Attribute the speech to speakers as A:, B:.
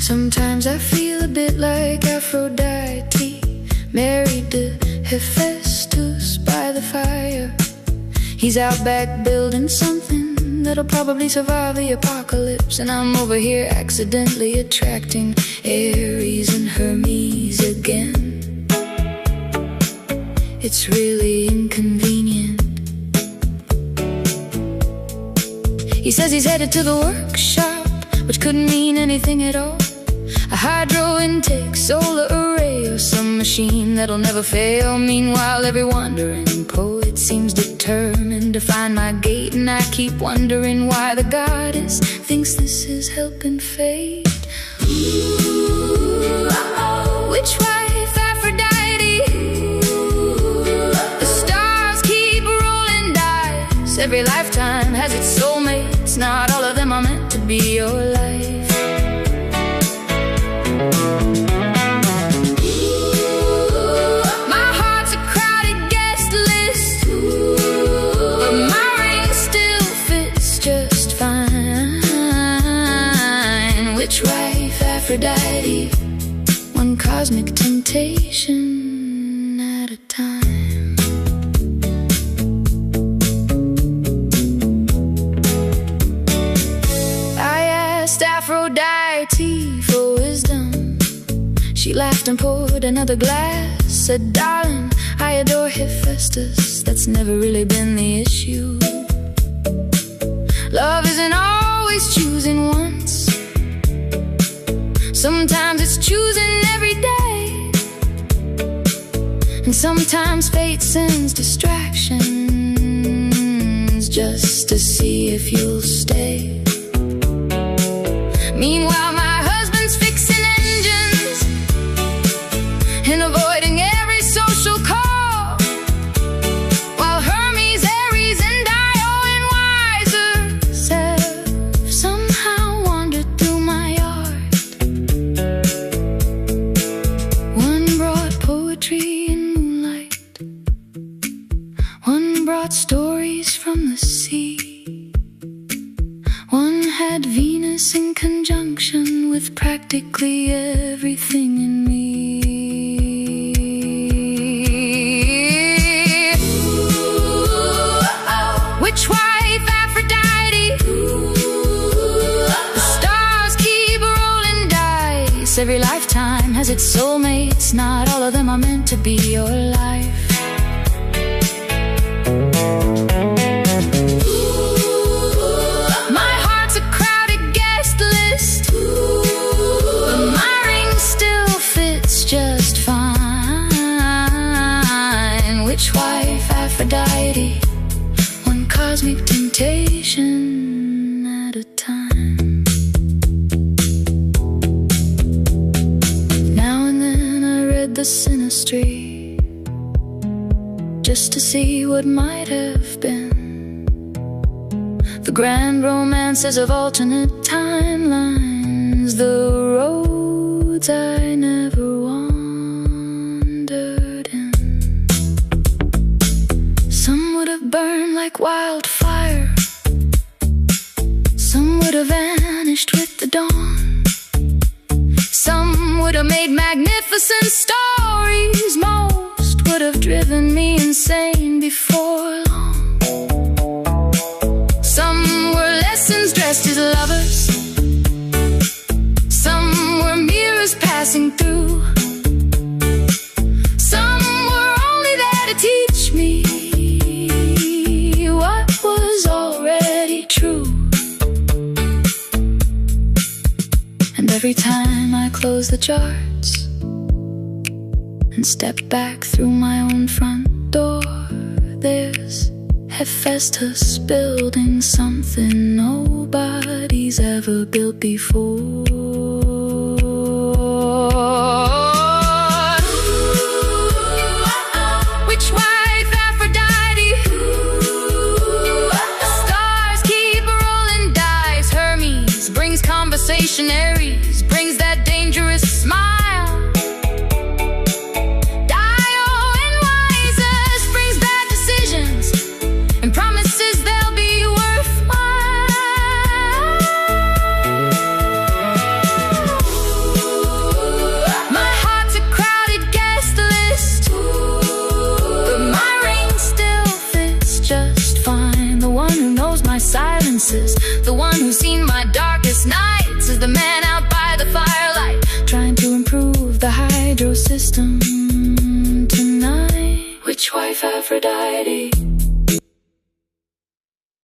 A: Sometimes I feel a bit like Aphrodite, married to Hephaestus by the fire. He's out back building something that'll probably survive the apocalypse, and I'm over here accidentally attracting Aries and Hermes again. It's really inconvenient. He says he's headed to the workshop, which couldn't mean anything at all. A hydro intake, solar array, or some machine that'll never fail. Meanwhile, every wandering poet seems determined to find my gate, and I keep wondering why the goddess thinks this is helping fate. Ooh, Witchwife Aphrodite. The stars keep rolling dice. Every lifetime has its soulmates. Not all of them are meant to be your life. Witchwife Aphrodite, one cosmic temptation at a time. I asked Aphrodite for wisdom. She laughed and poured another glass. Said, darling, I adore Hephaestus. That's never really been the issue. Love isn't always choosing once. Sometimes it's choosing every day, and sometimes fate sends distractions just to see if you'll stay. Meanwhile, my husband's fixing engines and avoiding every social call, while Hermes, Aries, and Io and wiser self somehow wandered through my yard. One brought stories from the sea. One had Venus in conjunction with practically everything in me. Witchwife Aphrodite. The stars keep rolling dice. Every lifetime has its soulmates. Not all of them are meant to be your life. My heart's a crowded guest list, but my ring still fits just fine. Witchwife Aphrodite, one cosmic temptation at a time. Now and then I read the Sinistry, just to see what might have been. The grand romances of alternate timelines, the roads I never wandered in. Some would have burned like wildfire, some would have vanished with the dawn. Some would have made magnificent stories, most would have driven me insane before long. Some were lessons dressed as lovers, some were mirrors passing through, some were only there to teach me what was already true. And every time I close the charts and step back through my own front door, there's Hephaestus building something nobody's ever built before. Witchwife Aphrodite. The stars keep rolling dice. Hermes brings conversation, Aries brings that dangerous smile. system tonight. Witchwife Aphrodite.